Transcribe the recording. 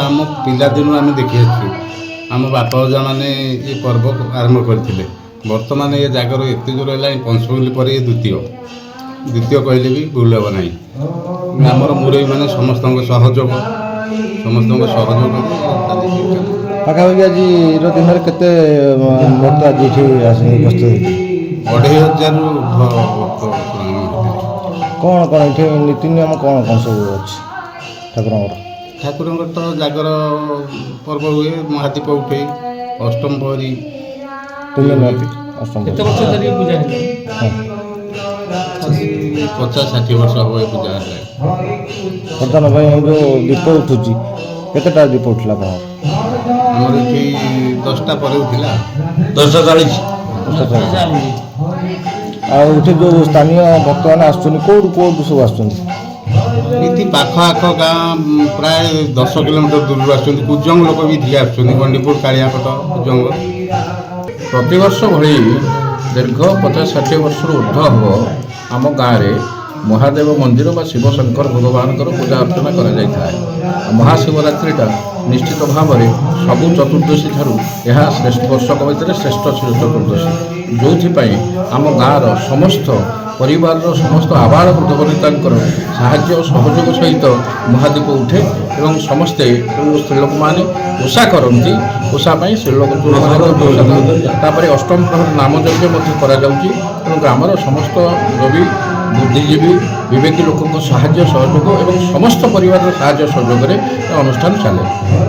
आम पिलादिन आम देखी आम बाप अजा मैंने ये पर्व आरंभ करते बर्तमान ये जगार एत जोर है पंचमली पर ये द्वितीय कहले भी भूल हे ना आमर मुरई मैंने समस्त सहयोग पाखापाखि आज दिन में केते भक्त आज उपस्थित 2500 कौन कौन ये नीति नियम कौन कौन सब अच्छे ठाकुर ठाकुर तो जागर पर्व हुए महादीप उठे अष्टम पहरी 3 दिन व्यापी अष्टम 50-60 वर्ष हम पूजा है बर्तमान भाई जो दीप उठुची केतेटा दीप उठला आमर ये 10टा पर उठला 10:40 आठे जो स्थानीय भक्त मैंने आसुच्च कौटू सब आसुच्च ये पाख आख गाँ प्राय 10 किलोमीटर दूर आसुच्च कुजंग लोक भी धिया आसुच्च गंडीपुर कालियापट कुजंग प्रतिवर्ष भली दीर्घ 50-60 वर्ष ऊर्ध हम आम गाँव में महादेव मंदिर बा शिव शंकर भगवान पूजा अर्चना कर महाशिवरात्रिटा निश्चित भाव में सबू चतुर्दशी ठारू यह श्रेष्ठ वर्षक भितर श्रेष्ठ चतुर्दशी जो आम गाँव समस्त परिवार समस्त आबाल वृद्धवनिता साहाय्य सहयोग सहित महादीप उठे और समस्ते स्त्रीलोक मैंने ओषा करती ओषापी स्त्रीलोक अष्टम प्रहर नाम यज्ञ तेणु ग्रामर समस्त जो भी बुद्धिजीवी विवेकी लोक साहाय्य सहयोग और समस्त परिवार साहाय्य सहयोग अनुष्ठान चले।